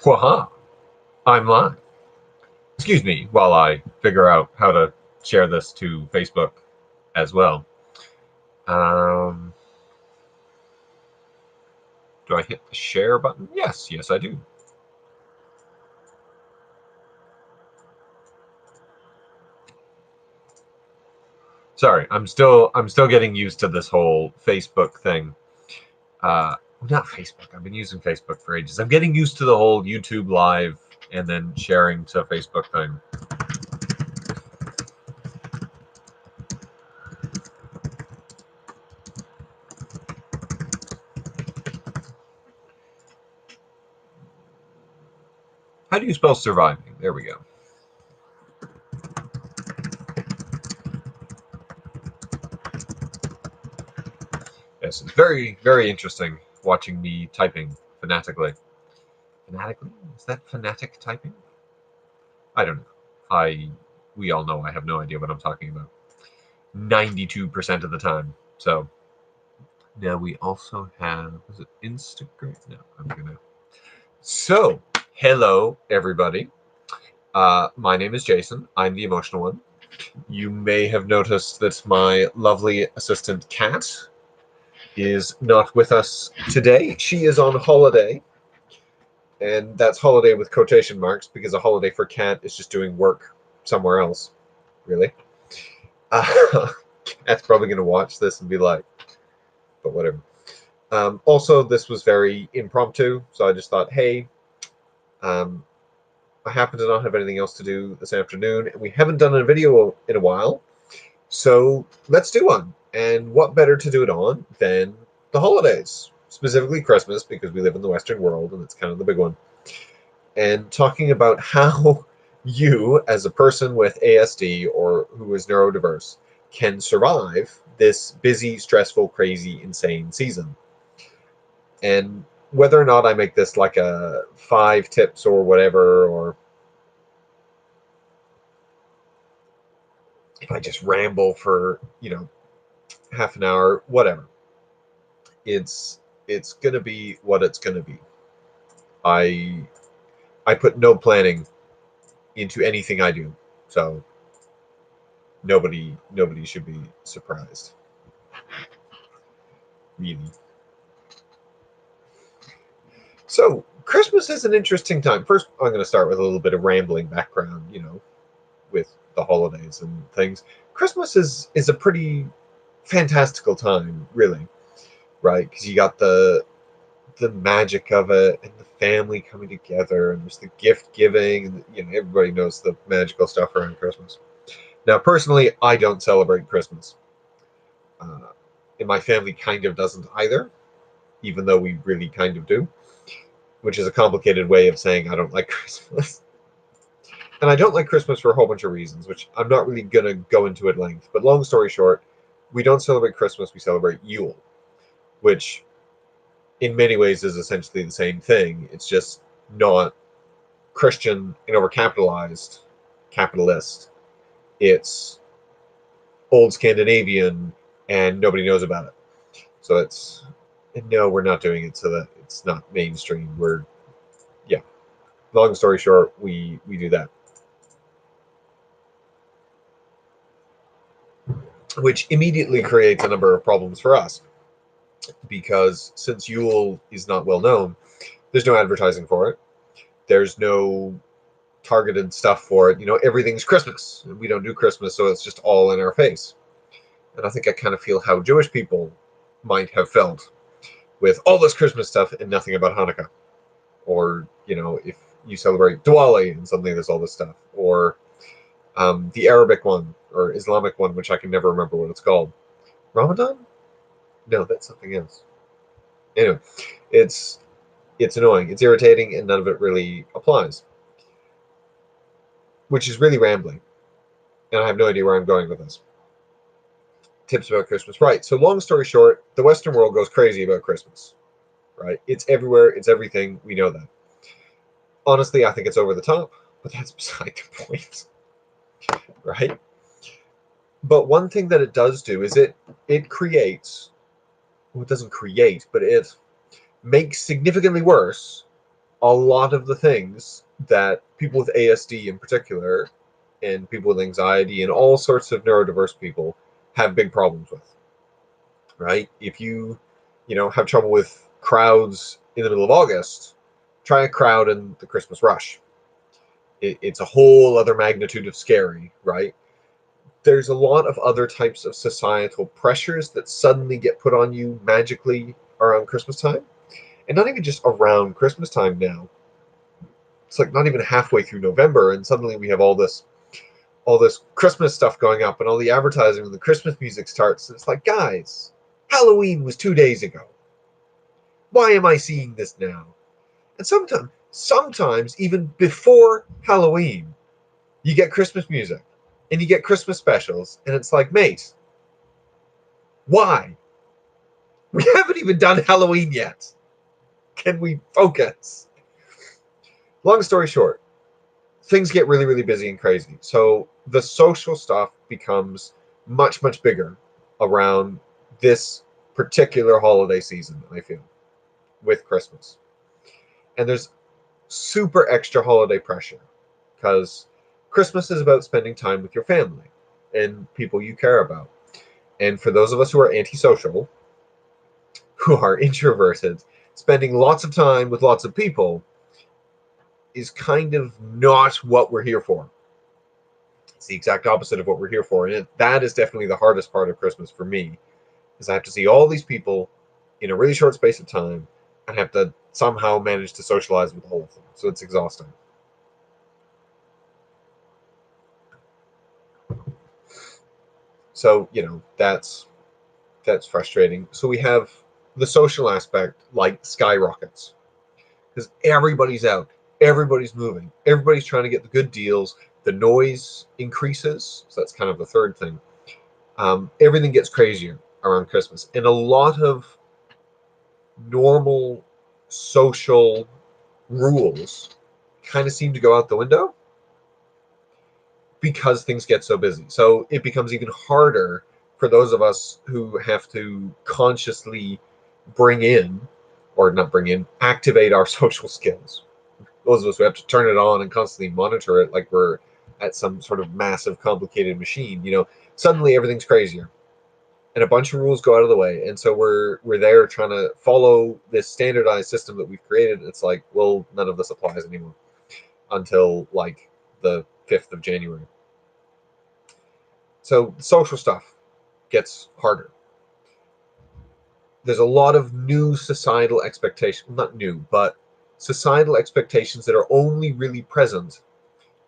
Waha! I'm live. Excuse me while I figure out how to share this to Facebook as well. Do I hit the share button? Yes, I do. Sorry, I'm still getting used to this whole Facebook thing. Not Facebook. I've been using Facebook for ages. I'm getting used to the whole YouTube live and then sharing to Facebook thing. How do you spell surviving? There we go. Yes, it's very, very interesting watching me typing fanatically. Fanatically? Is that phonetic typing? I don't know. We all know I have no idea what I'm talking about. 92% of the time. So now we also have, is it Instagram? No, I'm gonna. So, hello everybody. My name is Jason. I'm the emotional one. You may have noticed that my lovely assistant Kat is not with us today. She is on holiday. And that's holiday with quotation marks because a holiday for Kat is just doing work somewhere else. Really? Kat's probably going to watch this and be like, but whatever. Also, this was very impromptu, so I just thought, hey, I happen to not have anything else to do this afternoon, and we haven't done a video in a while, so let's do one. And what better to do it on than the holidays, specifically Christmas, because we live in the Western world, and it's kind of the big one. And talking about how you, as a person with ASD or who is neurodiverse, can survive this busy, stressful, crazy, insane season. And whether or not I make this like a 5 tips or whatever, or if I just ramble for, half an hour, whatever, it's going to be what it's going to be. I put no planning into anything I do. So nobody should be surprised. Really. So Christmas is an interesting time. First, I'm going to start with a little bit of rambling background, with the holidays and things. Christmas is a pretty fantastical time, really, right? Because you got the magic of it and the family coming together, and there's the gift giving, and everybody knows the magical stuff around Christmas. Now, personally, I don't celebrate Christmas, and my family kind of doesn't either, even though we really kind of do, which is a complicated way of saying I don't like Christmas. And I don't like Christmas for a whole bunch of reasons, which I'm not really going to go into at length. But long story short, we don't celebrate Christmas, we celebrate Yule, which in many ways is essentially the same thing. It's just not Christian and overcapitalized, capitalist. It's old Scandinavian and nobody knows about it. So it's, no, we're not doing it so that it's not mainstream. Long story short, we do that. Which immediately creates a number of problems for us. Because since Yule is not well known, there's no advertising for it. There's no targeted stuff for it. Everything's Christmas. We don't do Christmas, so it's just all in our face. And I think I kind of feel how Jewish people might have felt with all this Christmas stuff and nothing about Hanukkah. Or, if you celebrate Diwali and suddenly there's all this stuff. Or the Arabic one or Islamic one, which I can never remember what it's called. Ramadan? No, that's something else. Anyway, it's annoying. It's irritating, and none of it really applies. Which is really rambling. And I have no idea where I'm going with this. Tips about Christmas. Right. So long story short, the Western world goes crazy about Christmas. Right? It's everywhere. It's everything. We know that. Honestly, I think it's over the top, but that's beside the point. Right? But one thing that it does do is it creates, well, it doesn't create, but it makes significantly worse a lot of the things that people with ASD in particular, and people with anxiety, and all sorts of neurodiverse people have big problems with. Right? If you have trouble with crowds in the middle of August, try a crowd in the Christmas rush. It's a whole other magnitude of scary, right? There's a lot of other types of societal pressures that suddenly get put on you magically around Christmas time. And not even just around Christmas time now. It's like not even halfway through November, and suddenly we have all this Christmas stuff going up and all the advertising and the Christmas music starts. And it's like, guys, Halloween was 2 days ago. Why am I seeing this now? And sometimes even before Halloween, you get Christmas music and you get Christmas specials, and it's like, mate, why? We haven't even done Halloween yet. Can we focus? Long story short, things get really, really busy and crazy. So the social stuff becomes much, much bigger around this particular holiday season, I feel, with Christmas. And there's super extra holiday pressure because Christmas is about spending time with your family and people you care about. And for those of us who are antisocial, who are introverted, spending lots of time with lots of people is kind of not what we're here for. It's the exact opposite of what we're here for. And that is definitely the hardest part of Christmas for me, is I have to see all these people in a really short space of time and have to somehow manage to socialize with all of them. So it's exhausting. So, that's frustrating. So we have the social aspect, like skyrockets, because everybody's out, everybody's moving, everybody's trying to get the good deals. The noise increases, so that's kind of the third thing. Everything gets crazier around Christmas, and a lot of normal social rules kind of seem to go out the window because things get so busy. So it becomes even harder for those of us who have to consciously activate our social skills. Those of us who have to turn it on and constantly monitor it like we're at some sort of massive, complicated machine. Suddenly everything's crazier, and a bunch of rules go out of the way, and so we're there trying to follow this standardized system that we've created. It's like, well, none of this applies anymore until like the 5th of January. So social stuff gets harder. There's a lot of new societal expectations, not new, but societal expectations that are only really present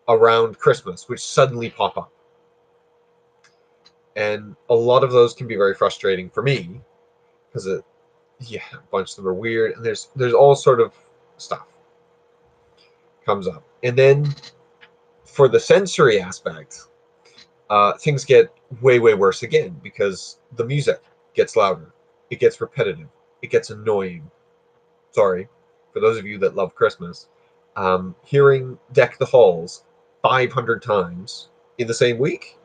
around Christmas, which suddenly pop up. And a lot of those can be very frustrating for me because a bunch of them are weird, and there's all sort of stuff comes up. And then for the sensory aspect, things get way, way worse again because the music gets louder, it gets repetitive, it gets annoying. Sorry, for those of you that love Christmas, hearing Deck the Halls 500 times in the same week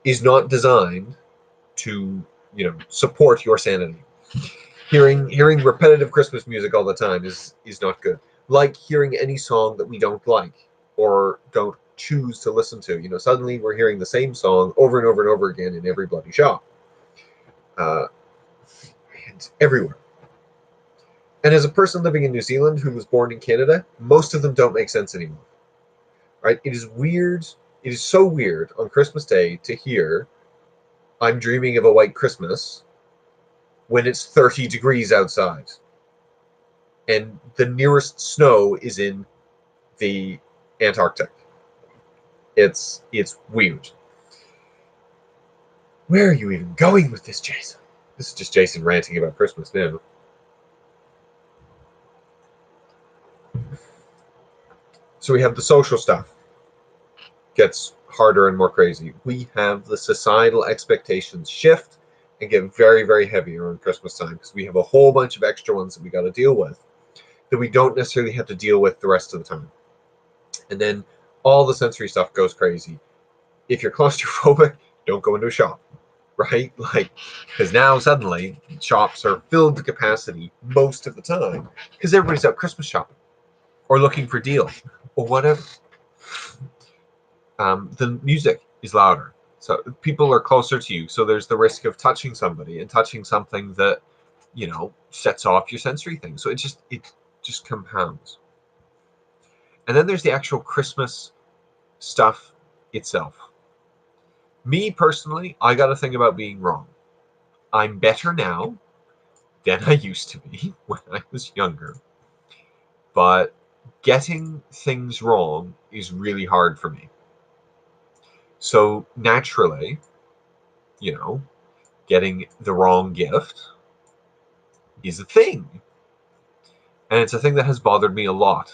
is not designed to, support your sanity. Hearing repetitive Christmas music all the time is not good. Like hearing any song that we don't like or don't choose to listen to. Suddenly we're hearing the same song over and over and over again in every bloody shop. It's everywhere. And as a person living in New Zealand who was born in Canada, most of them don't make sense anymore. Right? It is weird. It is so weird on Christmas Day to hear "I'm Dreaming of a White Christmas" when it's 30 degrees outside and the nearest snow is in the Antarctic. It's weird. Where are you even going with this, Jason? This is just Jason ranting about Christmas now. So we have the social stuff. Gets harder and more crazy. We have the societal expectations shift and get very, very heavy around Christmas time because we have a whole bunch of extra ones that we got to deal with that we don't necessarily have to deal with the rest of the time. And then all the sensory stuff goes crazy. If you're claustrophobic, don't go into a shop, right? Because now suddenly shops are filled to capacity most of the time because everybody's out Christmas shopping. or looking for deals or whatever. The music is louder, so people are closer to you, so there's the risk of touching somebody and touching something that, you know, sets off your sensory thing. So it just compounds. And then there's the actual Christmas stuff itself. Me personally, I got a thing about being wrong. I'm better now than I used to be when I was younger, but getting things wrong is really hard for me. So naturally, you know, getting the wrong gift is a thing. And it's a thing that has bothered me a lot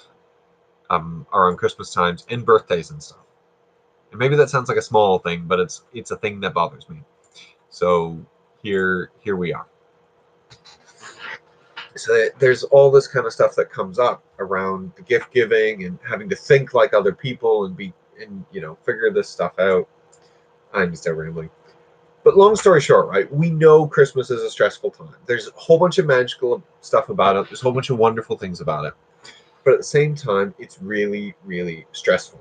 around Christmas times and birthdays and stuff. And maybe that sounds like a small thing, but it's a thing that bothers me. So here we are. So there's all this kind of stuff that comes up around the gift giving and having to think like other people and figure this stuff out. I'm just rambling. But long story short, right, we know Christmas is a stressful time. There's a whole bunch of magical stuff about it. There's a whole bunch of wonderful things about it. But at the same time, it's really, really stressful,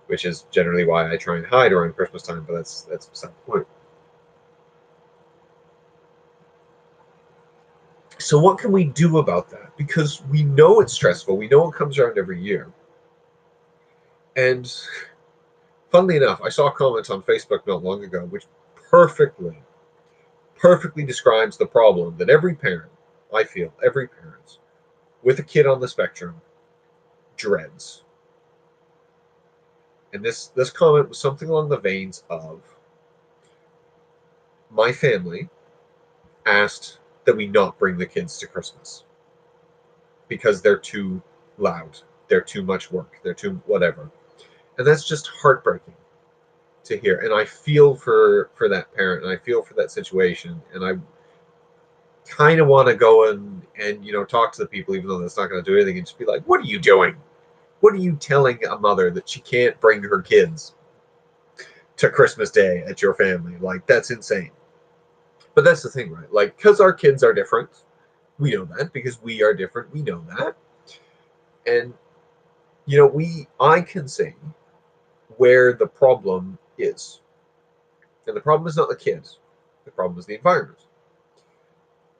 which is generally why I try and hide around Christmas time, but that's beside the point. So what can we do about that? Because we know it's stressful. We know it comes around every year. And funnily enough, I saw a comment on Facebook not long ago, which perfectly describes the problem that every parent, I feel, every parent with a kid on the spectrum dreads. And this comment was something along the veins of, my family asked that we not bring the kids to Christmas because they're too loud, they're too much work, they're too whatever. And that's just heartbreaking to hear. And I feel for that parent, and I feel for that situation, and I kind of want to go and talk to the people, even though that's not going to do anything, and just be like, what are you doing? What are you telling a mother that she can't bring her kids to Christmas Day at your family? Like, that's insane. But that's the thing, right? Like, because our kids are different, we know that. Because we are different, we know that. And I can see where the problem is. And the problem is not the kids. The problem is the environment.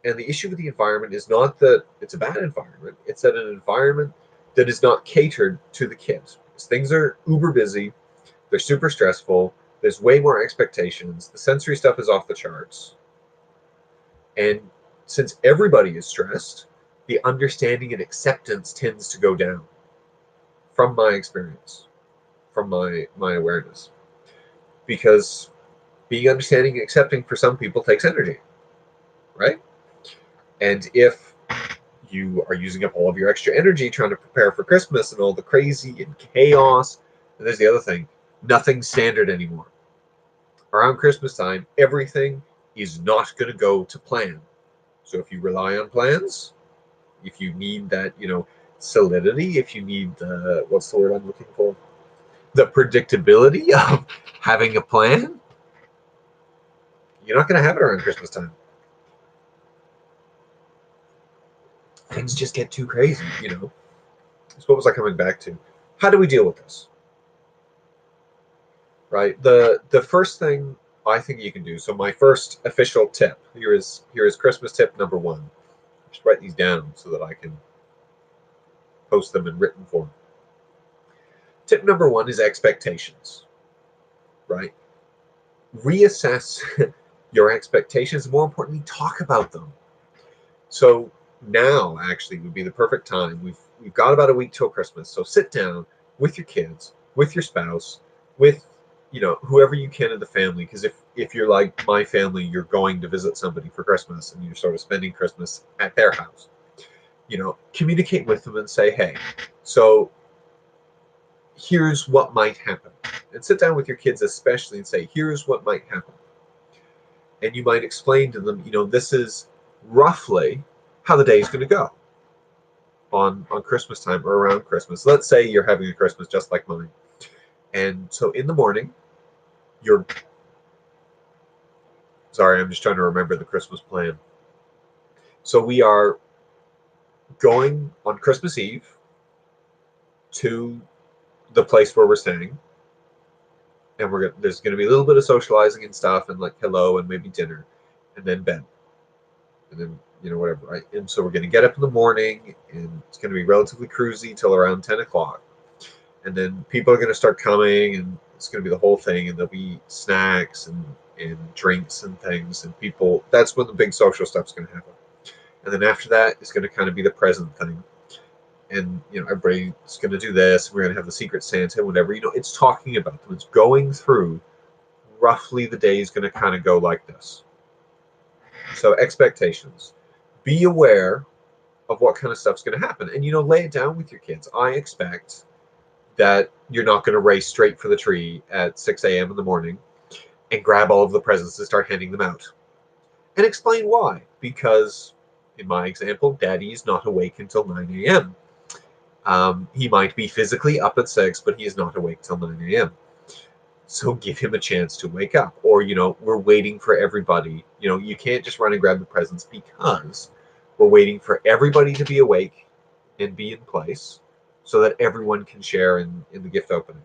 And the issue with the environment is not that it's a bad environment. It's that an environment that is not catered to the kids. Because things are uber busy. They're super stressful. There's way more expectations. The sensory stuff is off the charts. And since everybody is stressed, the understanding and acceptance tends to go down, from my experience, from my awareness. Because being understanding and accepting for some people takes energy, right? And if you are using up all of your extra energy trying to prepare for Christmas and all the crazy and chaos, and there's the other thing, nothing's standard anymore. Around Christmas time, everything is not going to go to plan. So if you rely on plans, if you need that, solidity, if you need the, what's the word I'm looking for? The predictability of having a plan, you're not going to have it around Christmas time. Things just get too crazy, So what was I coming back to? How do we deal with this? Right? The first thing I think you can do, so my first official tip, here is Christmas tip number 1. Just write these down so that I can post them in written form. Tip number 1 is expectations, right? Reassess your expectations, and more importantly, talk about them. So now actually would be the perfect time. We've got about a week till Christmas, so sit down with your kids, with your spouse, with whoever you can in the family, because if you're like my family, you're going to visit somebody for Christmas and you're sort of spending Christmas at their house. Communicate with them and say, hey, so here's what might happen. And sit down with your kids especially and say, here's what might happen. And you might explain to them, this is roughly how the day is going to go on Christmas time or around Christmas. Let's say you're having a Christmas just like mine. And so in the morning, sorry, I'm just trying to remember the Christmas plan. So we are going on Christmas Eve to the place where we're staying, and there's going to be a little bit of socializing and stuff, and like hello and maybe dinner, and then bed, and then whatever, right? And so we're going to get up in the morning, and it's going to be relatively cruisy till around 10 o'clock, and then people are going to start coming, and it's going to be the whole thing, and there'll be snacks and drinks and things, and people. That's when the big social stuff's going to happen, and then after that, it's going to kind of be the present thing. And everybody's going to do this. We're going to have the Secret Santa, whatever. It's talking about them. It's going through. Roughly, the day is going to kind of go like this. So expectations. Be aware of what kind of stuff's going to happen, and lay it down with your kids. I expect that you're not going to race straight for the tree at 6 a.m. in the morning and grab all of the presents and start handing them out. And explain why. Because in my example, Daddy is not awake until 9 a.m. He might be physically up at 6, but he is not awake till 9 a.m. So give him a chance to wake up. Or, we're waiting for everybody. You can't just run and grab the presents because we're waiting for everybody to be awake and be in place so that everyone can share in the gift opening.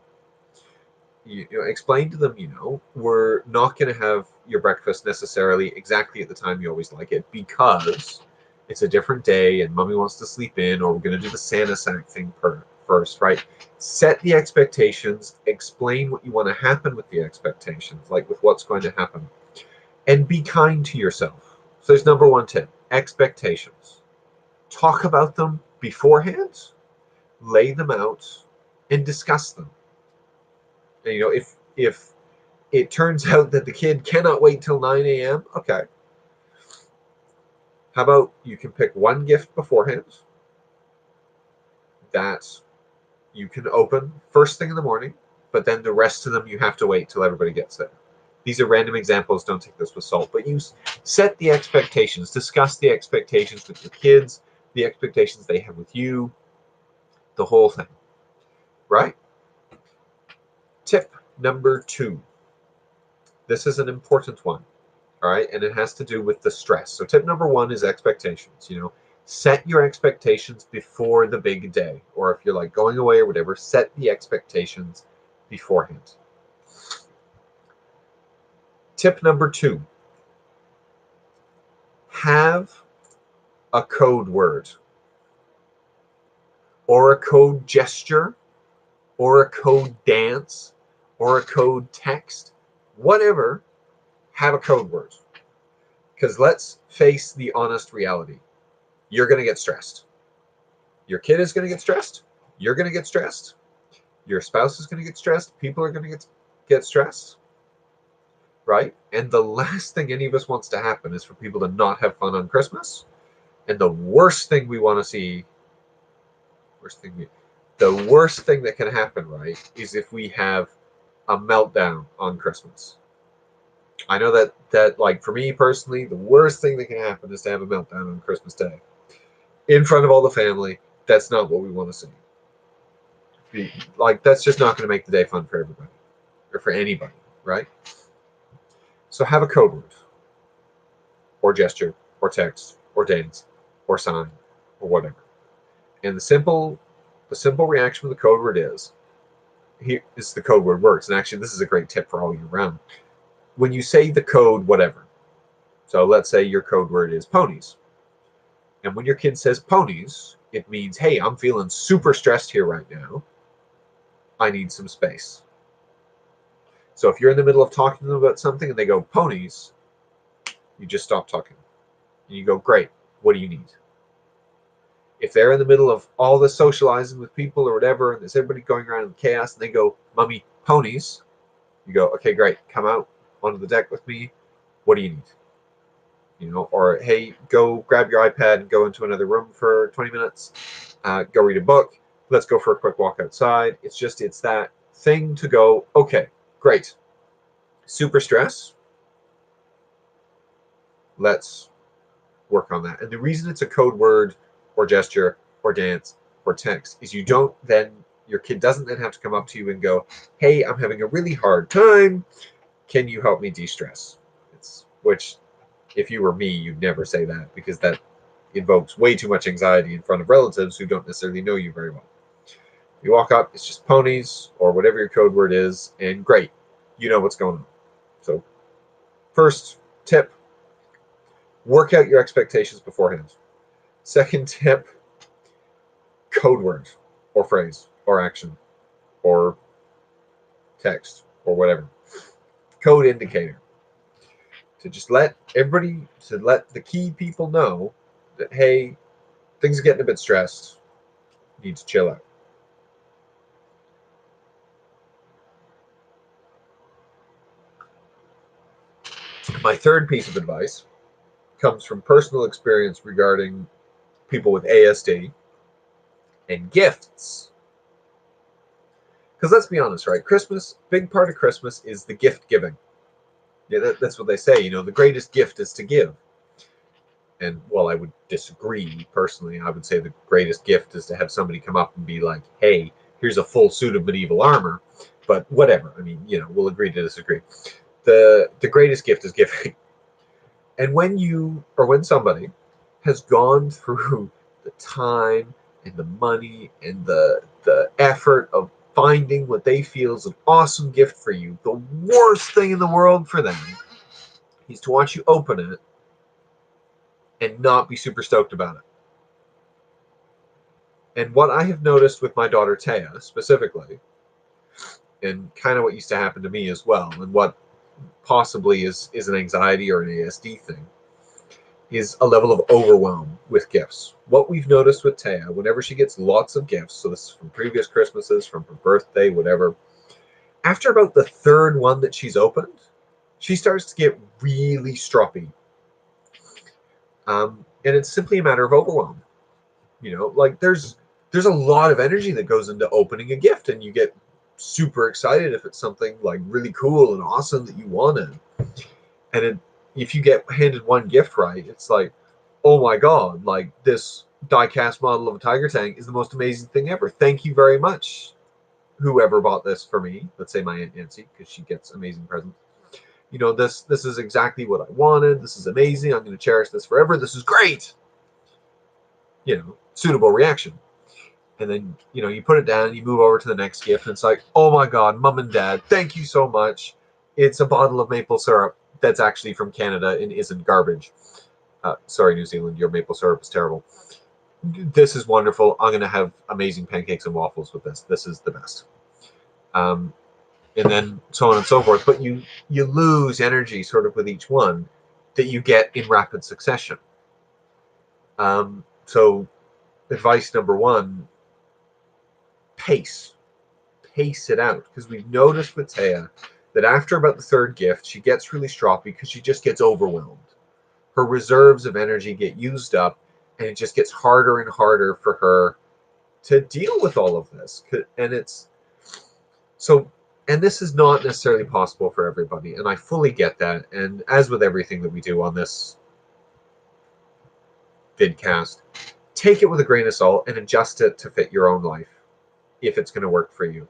Explain to them, we're not going to have your breakfast necessarily exactly at the time you always like it because it's a different day and Mommy wants to sleep in, or we're going to do the Santa sack thing first, right? Set the expectations, explain what you want to happen with the expectations, like with what's going to happen, and be kind to yourself. So there's number one tip, expectations. Talk about them beforehand, lay them out, and discuss them. And, if it turns out that the kid cannot wait till 9 a.m., okay. How about you can pick one gift beforehand that you can open first thing in the morning, but then the rest of them you have to wait till everybody gets there. These are random examples. Don't take this with salt, but you set the expectations, discuss the expectations with your kids, the expectations they have with you, the whole thing, right? Tip number 2. This is an important one. All right, and it has to do with the stress. So tip number 1 is expectations. Set your expectations before the big day, or if you're like going away or whatever, set the expectations beforehand. Tip number 2, have a code word or a code gesture or a code dance or a code text, whatever, have a code word. Because let's face the honest reality. You're going to get stressed. Your kid is going to get stressed. You're going to get stressed. Your spouse is going to get stressed. People are going to get stressed. Right? And the last thing any of us wants to happen is for people to not have fun on Christmas. And the worst thing we want to see, the worst thing that can happen, right, is if we have a meltdown on Christmas. I know that like for me personally, the worst thing that can happen is to have a meltdown on Christmas Day in front of all the family. That's not what we want to see. Like that's just not going to make the day fun for everybody or for anybody, right? So have a code word or gesture or text or dance or sign or whatever. And the simple reaction with the code word is, here is the code word works. And actually, this is a great tip for all year round. When you say the code whatever, so let's say your code word is ponies. And when your kid says ponies, it means, hey, I'm feeling super stressed here right now. I need some space. So if you're in the middle of talking to them about something and they go ponies, you just stop talking. And you go, great, what do you need? If they're in the middle of all the socializing with people or whatever, and there's everybody going around in chaos, and they go, Mommy, ponies, you go, okay, great, come out onto the deck with me. What do you need? Or hey, go grab your iPad and go into another room for 20 minutes. Go read a book. Let's go for a quick walk outside. It's that thing to go, okay, great. Super stress. Let's work on that. And the reason it's a code word or gesture or dance or text is your kid doesn't then have to come up to you and go, hey, I'm having a really hard time. Can you help me de-stress? Which if you were me, you'd never say that because that invokes way too much anxiety in front of relatives who don't necessarily know you very well. You walk up, it's just ponies or whatever your code word is, and great, you know what's going on. So, first tip, work out your expectations beforehand. Second tip, code word or phrase or action or text or whatever. Code indicator. To just let everybody, to let the key people know that, hey, things are getting a bit stressed, you need to chill out. My third piece of advice comes from personal experience regarding people with ASD and gifts. Because let's be honest, right? Christmas, big part of Christmas is the gift giving. Yeah, that's what they say. The greatest gift is to give. And while I would disagree personally, I would say the greatest gift is to have somebody come up and be like, hey, here's a full suit of medieval armor. But whatever. I mean, we'll agree to disagree. The greatest gift is giving. And when somebody has gone through the time and the money and the effort of finding what they feel is an awesome gift for you, the worst thing in the world for them is to watch you open it and not be super stoked about it. And what I have noticed with my daughter Taya specifically, and kind of what used to happen to me as well, and what possibly is an anxiety or an ASD thing, is a level of overwhelm with gifts. What we've noticed with Taya, whenever she gets lots of gifts, so this is from previous Christmases, from her birthday, whatever, after about the third one that she's opened, she starts to get really stroppy. And it's simply a matter of overwhelm. Like there's a lot of energy that goes into opening a gift, and you get super excited if it's something like really cool and awesome that you wanted. And if you get handed one gift right, it's like, oh my god, like this die-cast model of a Tiger Tank is the most amazing thing ever. Thank you very much, whoever bought this for me. Let's say my Aunt Nancy, because she gets amazing presents. This is exactly what I wanted. This is amazing. I'm going to cherish this forever. This is great. Suitable reaction. And then, you put it down, you move over to the next gift, and it's like, oh my god, mom and dad, thank you so much. It's a bottle of maple syrup that's actually from Canada and isn't garbage. Sorry, New Zealand, your maple syrup is terrible. This is wonderful. I'm going to have amazing pancakes and waffles with this. This is the best. And then so on and so forth. But you lose energy sort of with each one that you get in rapid succession. So advice number one, pace it out, because we've noticed with Taya that after about the third gift, she gets really stroppy because she just gets overwhelmed. Her reserves of energy get used up, and it just gets harder and harder for her to deal with all of this. And this is not necessarily possible for everybody, and I fully get that. And as with everything that we do on this vidcast, take it with a grain of salt and adjust it to fit your own life if it's going to work for you,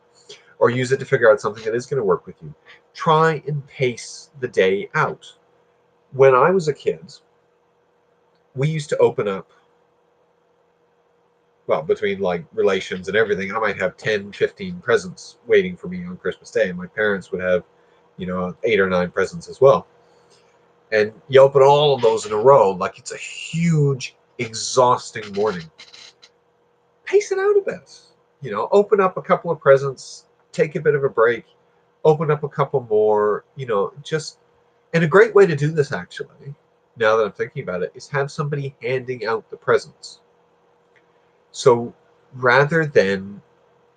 or use it to figure out something that is going to work with you. Try and pace the day out. When I was a kid, we used to open up, well, between like relations and everything, I might have 10, 15 presents waiting for me on Christmas Day, and my parents would have, 8 or 9 presents as well. And you open all of those in a row, like it's a huge, exhausting morning. Pace it out a bit. Open up a couple of presents, take a bit of a break, open up a couple more, and a great way to do this, actually, now that I'm thinking about it, is have somebody handing out the presents. So rather than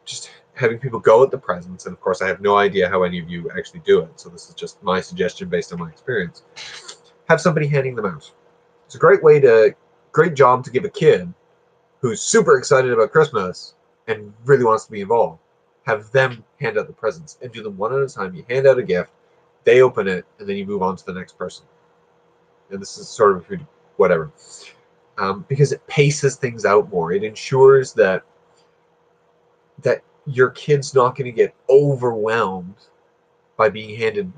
just having people go at the presents, and of course I have no idea how any of you actually do it, so this is just my suggestion based on my experience, have somebody handing them out. It's a great job to give a kid who's super excited about Christmas and really wants to be involved. Have them hand out the presents and do them one at a time. You hand out a gift, they open it, and then you move on to the next person. And this is sort of whatever. Because it paces things out more. It ensures that your kid's not going to get overwhelmed by being handed,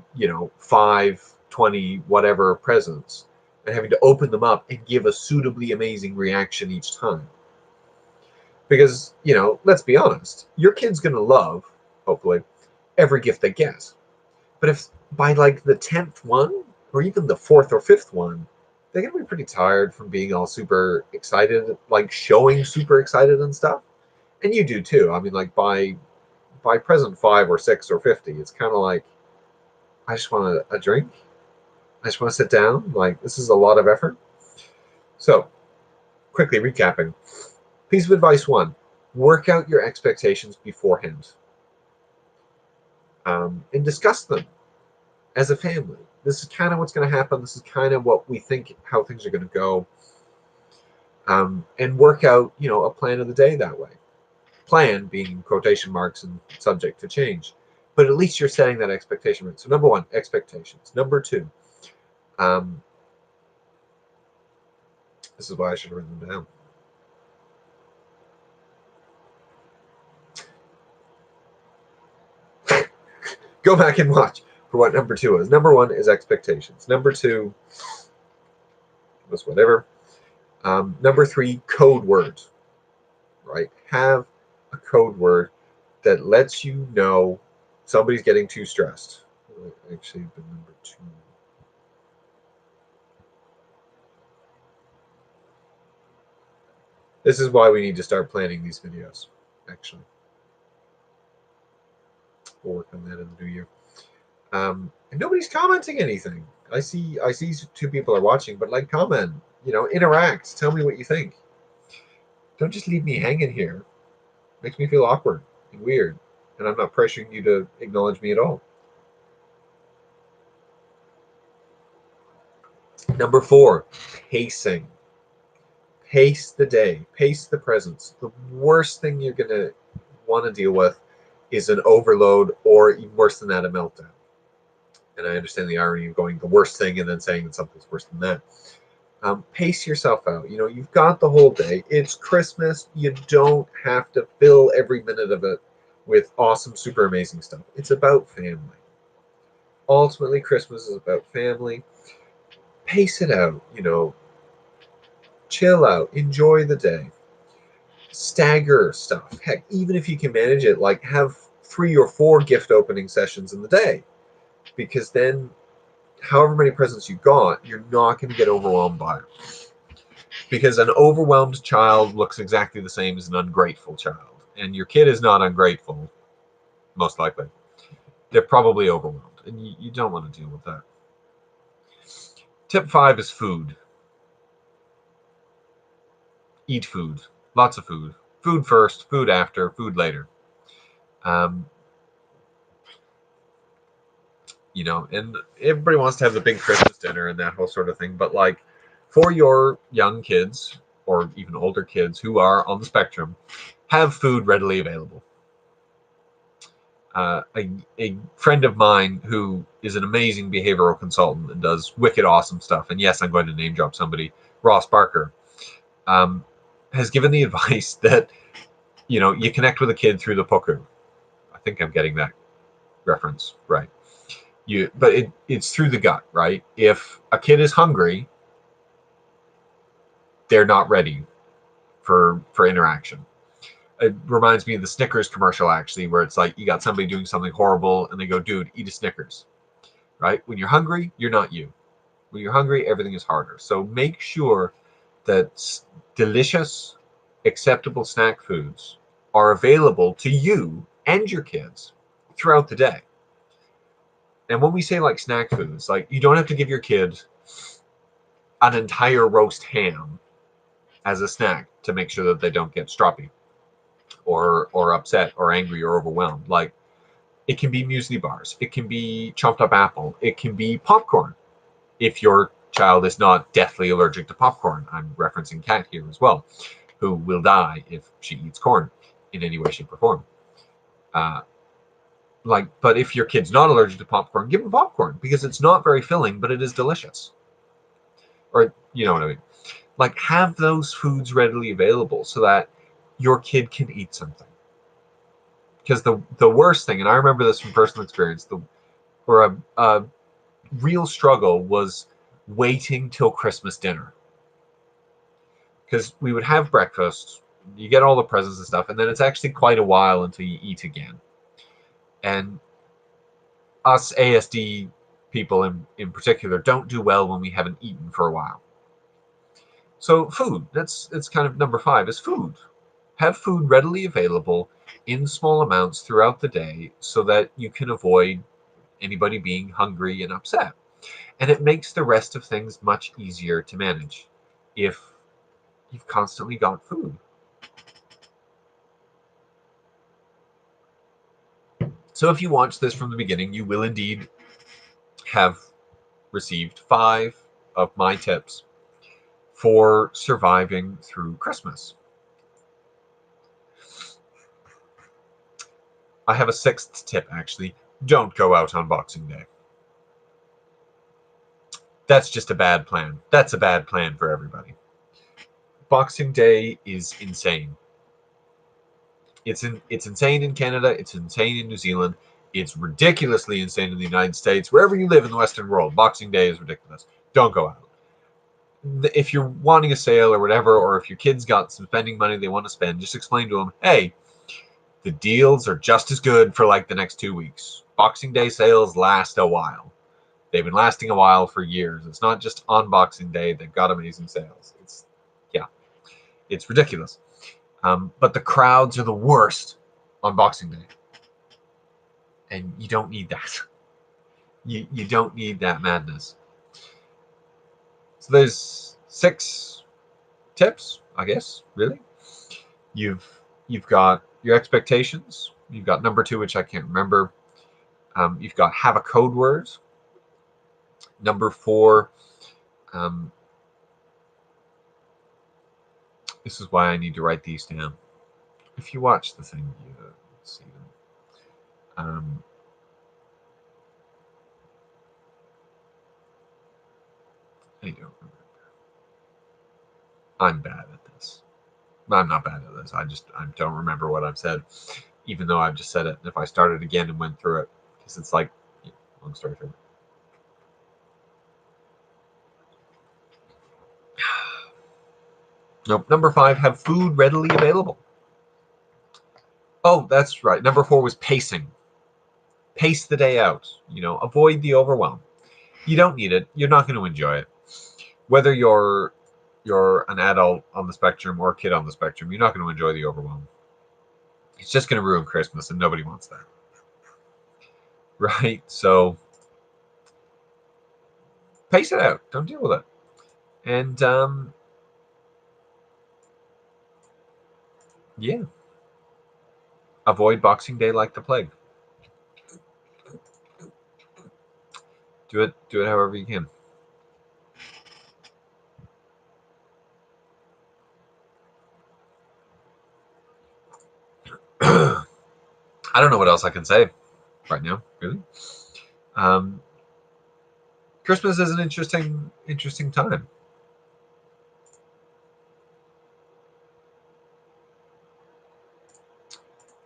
5, 20, whatever presents. and having to open them up and give a suitably amazing reaction each time. Because, let's be honest, your kid's going to love, hopefully, every gift they get. But if by like the 10th one, or even the 4th or 5th one, they're going to be pretty tired from being all super excited, like showing super excited and stuff. And you do too. I mean, like by present 5 or 6 or 50, it's kind of like, I just want a drink. I just want to sit down. Like, this is a lot of effort. So, quickly recapping. Piece of advice 1, work out your expectations beforehand. And discuss them as a family. This is kind of what's going to happen. This is kind of what we think, how things are going to go. And work out, a plan of the day that way. Plan being quotation marks and subject to change. But at least you're setting that expectation right. So number 1, expectations. Number 2, this is why I should have written them down. Go back and watch for what number 2 is. Number 1 is expectations. Number 2 was whatever. Number 3, code word. Right? Have a code word that lets you know somebody's getting too stressed. Actually, the number 2. This is why we need to start planning these videos, actually. We'll work on that in the new year. And nobody's commenting anything. I see 2 people are watching, but like, comment, interact, tell me what you think. Don't just leave me hanging here. It makes me feel awkward and weird, and I'm not pressuring you to acknowledge me at all. Number 4, pacing. Pace the day, pace the presence. The worst thing you're going to want to deal with is an overload, or even worse than that, a meltdown. And I understand the irony of going the worst thing and then saying that something's worse than that. Pace yourself out. You've got the whole day. It's Christmas. You don't have to fill every minute of it with awesome, super amazing stuff. It's about family. Ultimately, Christmas is about family. Pace it out, chill out, enjoy the day. Stagger stuff. Heck, even if you can manage it, like have 3 or 4 gift opening sessions in the day. Because then, however many presents you got, you're not going to get overwhelmed by it. Because an overwhelmed child looks exactly the same as an ungrateful child. And your kid is not ungrateful, most likely. They're probably overwhelmed. And you don't want to deal with that. Tip 5 is food. Eat food. Lots of food. Food first, food after, food later. And everybody wants to have the big Christmas dinner and that whole sort of thing. But like, for your young kids or even older kids who are on the spectrum, have food readily available. A friend of mine who is an amazing behavioral consultant and does wicked awesome stuff, and yes, I'm going to name drop somebody, Ross Barker, has given the advice that, you connect with a kid through the puku. I think I'm getting that reference right. But it's through the gut, right? If a kid is hungry, they're not ready for interaction. It reminds me of the Snickers commercial, actually, where it's like you got somebody doing something horrible and they go, dude, eat a Snickers, right? When you're hungry, you're not you. When you're hungry, everything is harder. So make sure that delicious, acceptable snack foods are available to you and your kids throughout the day. And when we say like snack foods, like you don't have to give your kid an entire roast ham as a snack to make sure that they don't get stroppy or upset or angry or overwhelmed. Like, it can be muesli bars, it can be chopped up apple, it can be popcorn. If your child is not deathly allergic to popcorn, I'm referencing Kat here as well, who will die if she eats corn in any way, shape, or form. But if your kid's not allergic to popcorn, give them popcorn, because it's not very filling, but it is delicious. Or, you know what I mean? Like, have those foods readily available so that your kid can eat something. Because the worst thing, and I remember this from personal experience, a real struggle was waiting till Christmas dinner. Because we would have breakfast, you get all the presents and stuff, and then it's actually quite a while until you eat again. And us ASD people in particular don't do well when we haven't eaten for a while. So food, that's kind of number 5, is food. Have food readily available in small amounts throughout the day so that you can avoid anybody being hungry and upset. And it makes the rest of things much easier to manage if you've constantly got food. So if you watch this from the beginning, you will indeed have received 5 of my tips for surviving through Christmas. I have a 6th tip, actually. Don't go out on Boxing Day. That's just a bad plan. That's a bad plan for everybody. Boxing Day is insane. It's insane in Canada. It's insane in New Zealand. It's ridiculously insane in the United States. Wherever you live in the Western world, Boxing Day is ridiculous. Don't go out. If you're wanting a sale or whatever, or if your kid's got some spending money they want to spend, just explain to them, hey, the deals are just as good for like the next 2 weeks. Boxing Day sales last a while. They've been lasting a while for years. It's not just on Boxing Day. They've got amazing sales. It's ridiculous. But the crowds are the worst on Boxing Day. And you don't need that. You don't need that madness. So there's 6 tips, I guess, really. You've got your expectations. You've got number 2, which I can't remember. You've got have a code word. Number 4, this is why I need to write these down. If you watch the thing, you see them. I don't remember. I'm bad at this. I'm not bad at this. I don't remember what I've said, even though I've just said it. If I started again and went through it, because it's like, long story short. Nope. Number 5, have food readily available. Oh, that's right. Number 4 was pacing. Pace the day out. Avoid the overwhelm. You don't need it. You're not going to enjoy it. Whether you're an adult on the spectrum or a kid on the spectrum, you're not going to enjoy the overwhelm. It's just going to ruin Christmas, and nobody wants that. Right? So pace it out. Don't deal with it. And yeah. Avoid Boxing Day like the plague. Do it however you can. I don't know what else I can say right now, really. Christmas is an interesting time.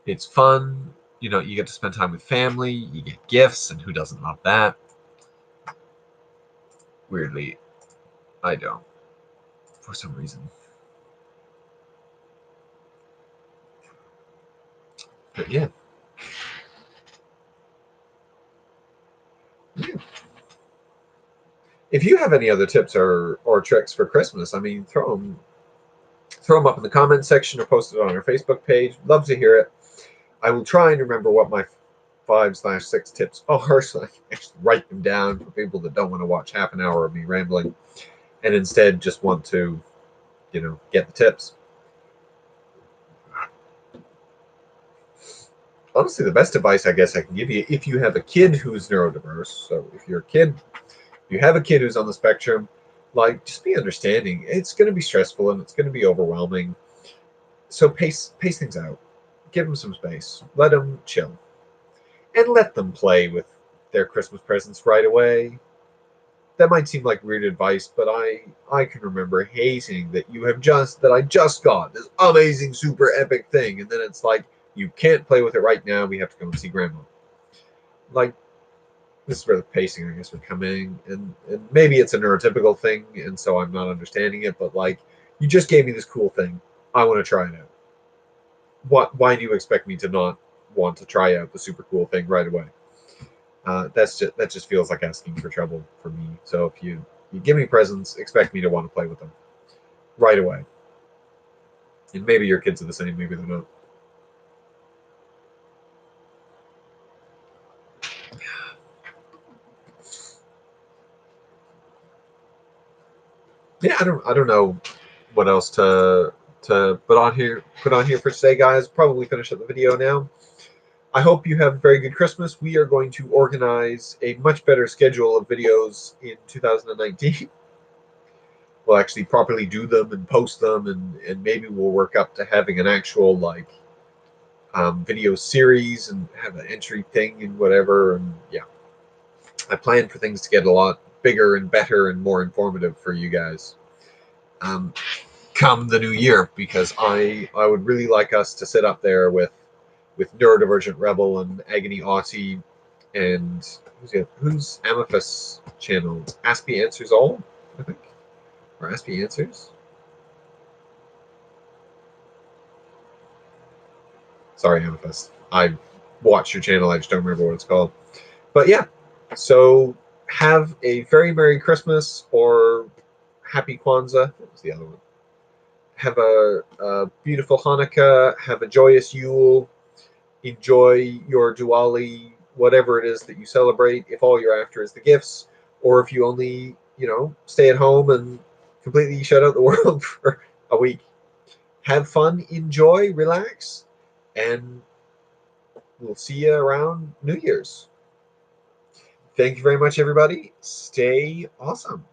It's fun. You get to spend time with family. You get gifts, and who doesn't love that? Weirdly, I don't. For some reason. But yeah. If you have any other tips or tricks for Christmas, I mean, throw them up in the comments section or post it on our Facebook page. Love to hear it. I will try and remember what my 5/6 tips are, so I can actually write them down for people that don't want to watch half an hour of me rambling and instead just want to, get the tips. Honestly, the best advice I guess I can give you, if you have a kid who's neurodiverse, so if you're a kid, you have a kid who's on the spectrum, just be understanding. It's going to be stressful and it's going to be overwhelming. So pace things out. Give them some space. Let them chill. And let them play with their Christmas presents right away. That might seem like weird advice, but I can remember hating that I just got this amazing, super epic thing, and then it's like, you can't play with it right now. We have to go and see Grandma. this is where the pacing, I guess, would come in, and maybe it's a neurotypical thing, and so I'm not understanding it. But like, you just gave me this cool thing, I want to try it out. What? Why do you expect me to not want to try out the super cool thing right away? That just feels like asking for trouble for me. So if you give me presents, expect me to want to play with them right away. And maybe your kids are the same, maybe they're not. Yeah, I don't know what else to put on here for today, guys. Probably finish up the video now. I hope you have a very good Christmas. We are going to organize a much better schedule of videos in 2019. We'll actually properly do them and post them, and maybe we'll work up to having an actual like video series and have an entry thing and whatever. And yeah, I plan for things to get a lot bigger and better and more informative for you guys come the new year, because I would really like us to sit up there with Neurodivergent Rebel and Agony Aussie and who's Amethyst channel? Aspie Answers All, I think, or Aspie Answers. Sorry, Amethyst. I watched your channel. I just don't remember what it's called. But yeah, so have a very Merry Christmas or Happy Kwanzaa. What was the other one? Have a beautiful Hanukkah. Have a joyous Yule. Enjoy your Diwali, whatever it is that you celebrate. If all you're after is the gifts, or if you only, stay at home and completely shut out the world for a week. Have fun, enjoy, relax, and we'll see you around New Year's. Thank you very much, everybody. Stay awesome.